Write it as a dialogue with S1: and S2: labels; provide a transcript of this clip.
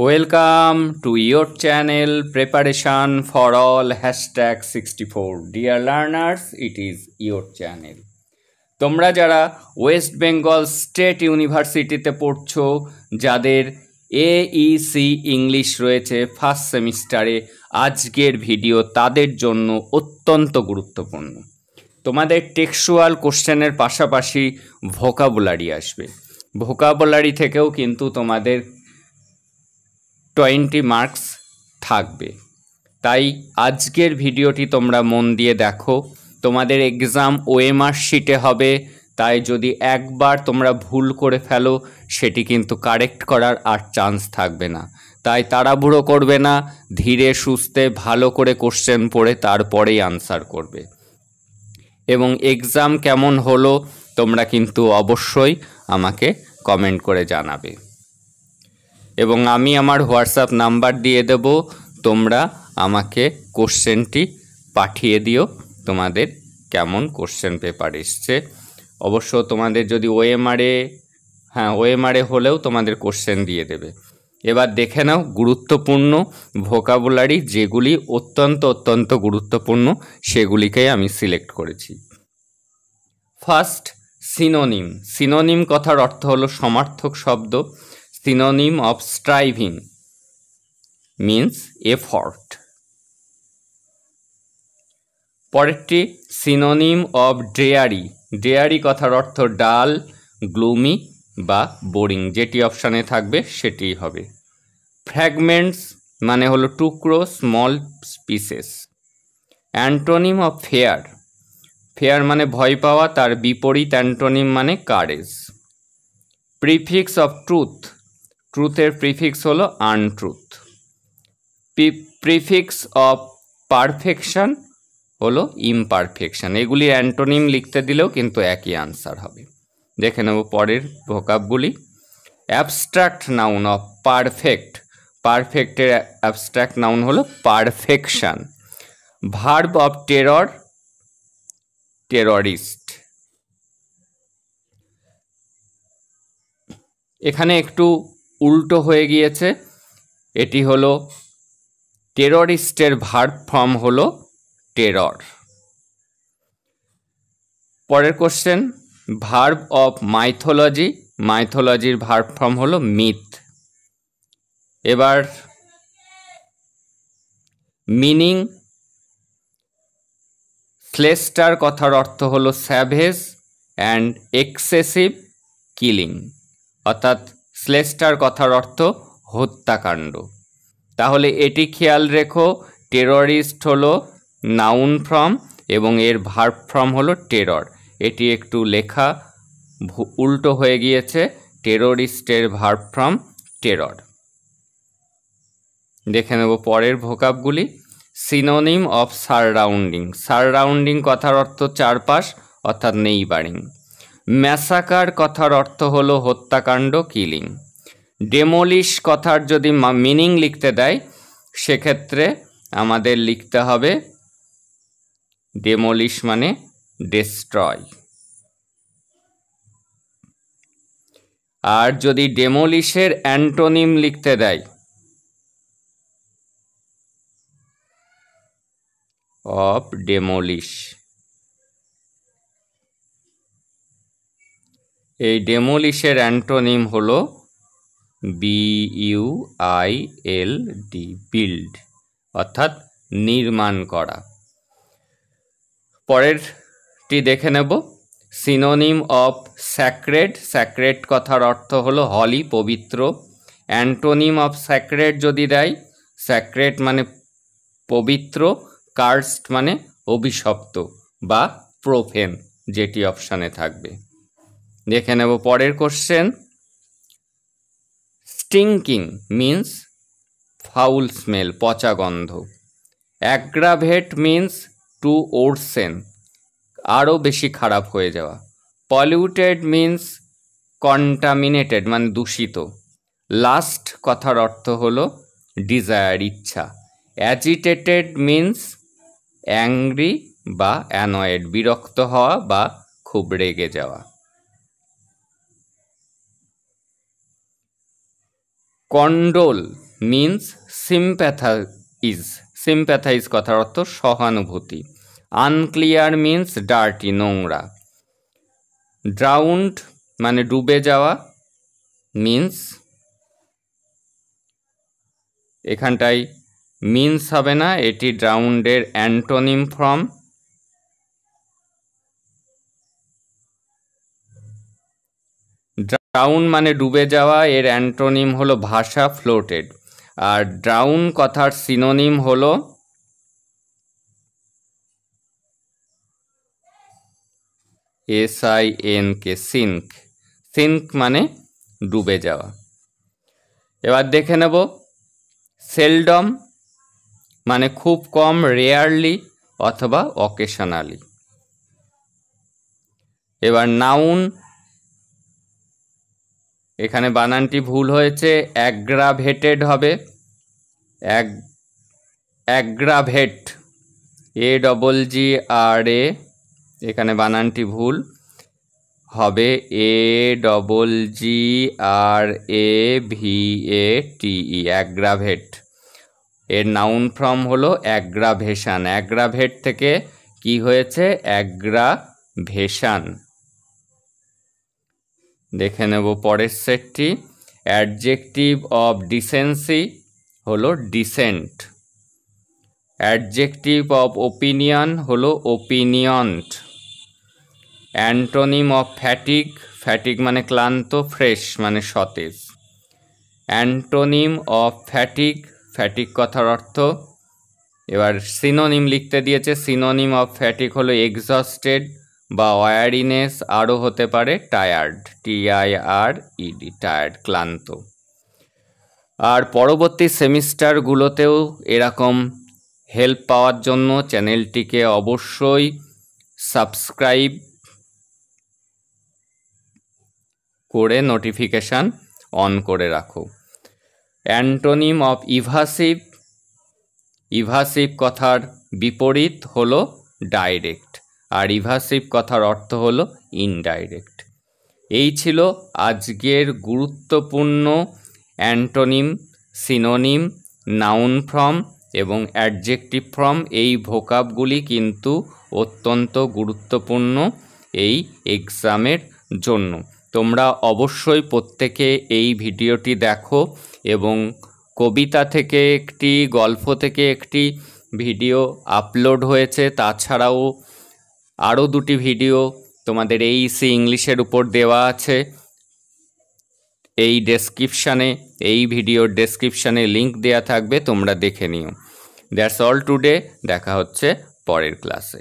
S1: Welcome to your channel Preparation for All #64. Dear learners, it is your channel. তোমরা যারা West Bengal state ইউনিভার্সিটিতে পড়ছো, যাদের AEC ইংলিশ রয়েছে ফার্স্ট সেমিস্টারে, আজকের ভিডিও তাদের জন্য অত্যন্ত গুরুত্বপূর্ণ। তোমাদের টেক্সচুয়াল কোশ্চেনের পাশাপাশি ভোকাবুলারি আসবে। ভোকাবুলারি থেকেও কিন্তু তোমাদের 20 মার্কস থাকবে। তাই আজকের ভিডিওটি তোমরা মন দিয়ে দেখো। তোমাদের এক্সাম ওএমআর শিটে হবে, তাই যদি একবার তোমরা ভুল করে ফেলো সেটি কিন্তু কারেক্ট করার আর চান্স থাকবে না। তাই তাড়াহুড়ো করবে না, ধীরে সুস্থে ভালো করে কোশ্চেন পড়ে তারপরেই আনসার করবে। এবং এক্সাম কেমন হলো তোমরা কিন্তু অবশ্যই আমাকে কমেন্ট করে জানাবে। এবং আমি আমার হোয়াটসঅ্যাপ নাম্বার দিয়ে দেব, তোমরা আমাকে কোশ্চেনটি পাঠিয়ে দিও তোমাদের কেমন কোশ্চেন পেপার এসছে। অবশ্য তোমাদের যদি ওএমআরে হলেও তোমাদের কোশ্চেন দিয়ে দেবে। এবার দেখে নাও গুরুত্বপূর্ণ ভোকাবুলারি, যেগুলি অত্যন্ত গুরুত্বপূর্ণ সেগুলিকেই আমি সিলেক্ট করেছি। First, synonym. সিনোনিম কথার অর্থ হলো সমার্থক শব্দ। Synonym of striving means effort. পরেরটি synonym of dreary. dreary কথার অর্থ ডাল, গ্লুমি বা বোরিং, যেটি অপশানে থাকবে সেটি হবে। fragments মানে হলো টুকরো, small pieces. Antonym of fear. Fear মানে ভয় পাওয়া, তার বিপরীত অ্যান্টোনিম মানে কারেজ। Prefix of truth. ট্রুথের প্রিফিক্স হলো আনট্রুথ। প্রিফিক্স অফ পারফেকশন হলো ইমপারফেকশন। এগুলি অ্যান্টোনিম লিখতে দিলেও কিন্তু একই আনসার হবে। দেখে নেব পরের ভোকাবগুলি। Abstract noun of perfect. পারফেক্টের অ্যাবস্ট্রাক্ট নাউন হলো perfection. Verb of terror, terrorist. এখানে একটু উল্টো হয়ে গিয়েছে, এটি হলো টেররিস্টের ভার্ব ফর্ম হলো টেরর। পরের কোশ্চেন, ভার্ব অফ মাইথোলজি। মাইথোলজির ভার্ব ফর্ম হলো মিথ। এবার মিনিং। স্লেস্টার কথার অর্থ হলো স্যাভেজ অ্যান্ড এক্সেসিভ কিলিং, অর্থাৎ স্লেস্টার কথার অর্থ হত্যাকাণ্ড। তাহলে এটি খেয়াল রেখো, টেররিস্ট হলো নাউন ফর্ম এবং এর ভার্ব ফর্ম হলো টেরর। এটি একটু লেখা উল্টো হয়ে গিয়েছে, টেররিস্টের ভার্ব ফর্ম টেরর। দেখে নেব পরের ভোকাবগুলি। Synonym of surrounding. সারাউন্ডিং কথার অর্থ চারপাশ, অর্থাৎ নেইবারিং। ম্যাসাকার কথার অর্থ হলো হত্যাকাণ্ড, কিলিং। ডেমোলিশ কথার যদি মিনিং লিখতে দেয় সেক্ষেত্রে আমাদের লিখতে হবে ডেমোলিশ মানে ডেস্ট্রয়। আর যদি ডেমোলিশের অ্যান্টোনিম লিখতে দেয় অফ ডেমোলিশ, এই ডেমোলিশের অ্যান্টোনিম হলো BUILD, বিল্ড, অর্থাৎ নির্মাণ করা। পরেরটি দেখে নেব। Synonym of sacred. স্যাক্রেড কথার অর্থ হলো হলি, পবিত্র। অ্যান্টোনিম অফ স্যাক্রেড যদি দেয়, স্যাক্রেড মানে পবিত্র, কার্সড মানে অভিশপ্ত বা প্রোফেন, যেটি অপশানে থাকবে। দেখে নেব পরের কোশ্চেন। স্টিংকিং মিন্স ফাউল স্মেল, পচা গন্ধ। অ্যাগ্রাভেট মিন্স টু ওরসেন, আরও বেশি খারাপ হয়ে যাওয়া। পলিউটেড মিন্স কন্টামিনেটেড মানে দূষিত। লাস্ট কথার অর্থ হলো ডিজায়ার, ইচ্ছা। অ্যাজিটেটেড মিন্স অ্যাংরি বা অ্যানয়েড, বিরক্ত হওয়া বা খুব রেগে যাওয়া। কন্ডোল মিন্স সিম্প্যাথাইজ। সিম্প্যাথাইজ কথার অর্থ সহানুভূতি। আনক্লিয়ার মিন্স ডার্টি, নোংরা। ড্রাউন্ড মানে ডুবে যাওয়া, মিন্স এখানটায় মিন্স হবে না, এটি ড্রাউন্ডের অ্যান্টোনিম ফর্ম। ড্রাউন মানে ডুবে যাওয়া, এর অ্যান্টোনিম হলো ভাসা, ফ্লোটেড। আর ড্রাউন কথার সিনোনিম হলো SINK, সিঙ্ক। সিঙ্ক মানে ডুবে যাওয়া। এবার দেখে নেব সেলডম মানে খুব কম, রেয়ারলি অথবা অকেশনালি। এবার নাউন, এখানে বানানটি ভুল হয়েছে, অ্যাগ্রাভেটেড হবে, অ্যাগ্রাভেট, AGGRA, এখানে বানানটি ভুল হবে, AGGRAVATE, অ্যাগ্রাভেট। এর নাউন ফর্ম হলো অ্যাগ্রাভেশন। অ্যাগ্রাভেট থেকে কি হয়েছে? অ্যাগ্রাভেশন। দেখে নেব পরের সেটটি। অ্যাডজেক্টিভ অফ ডিসেন্সি হলো ডিসেন্ট। অ্যাডজেক্টিভ অফ ওপিনিয়ন হলো ওপিনিয়ন্ট। অ্যান্টোনিম অফ ফ্যাটিগ, ফ্যাটিগ মানে ক্লান্ত, ফ্রেশ মানে সতেজ। অ্যান্টোনিম অফ ফ্যাটিগ, ফ্যাটিগ কথার অর্থ। এবার সিনোনিম লিখতে দিয়েছে, সিনোনিম অফ ফ্যাটিগ হলো এক্সস্টেড বা ওয়ারিনেস, আরও হতে পারে টায়ার্ড, TIRED, টায়ার্ড, ক্লান্ত। আর পরবর্তী সেমিস্টারগুলোতেও এরকম হেল্প পাওয়ার জন্য চ্যানেলটিকে অবশ্যই সাবস্ক্রাইব করে নোটিফিকেশান অন করে রাখো। অ্যান্টোনিম অফ ইভাসিভ, ইভাসিভ কথার বিপরীত হলো ডাইরেক্ট, আর ইভাসিভ কথার অর্থ হলো ইনডাইরেক্ট। এই ছিল আজকের গুরুত্বপূর্ণ অ্যান্টোনিম, সিনোনিম, নাউন ফর্ম এবং অ্যাডজেক্টিভ ফর্ম। এই ভোকাবগুলি কিন্তু অত্যন্ত গুরুত্বপূর্ণ এই এক্সামের জন্য। তোমরা অবশ্যই প্রত্যেকে এই ভিডিওটি দেখো এবং কবিতা থেকে একটি, গল্প থেকে একটি ভিডিও আপলোড হয়েছে। তাছাড়াও আরও দুটি ভিডিও তোমাদের AEC ইংলিশের উপর দেওয়া আছে। এই ডেসক্রিপশানে, এই ভিডিওর ডেসক্রিপশানে লিঙ্ক দেওয়া থাকবে, তোমরা দেখে নিও। That's all today. দেখা হচ্ছে পরের ক্লাসে।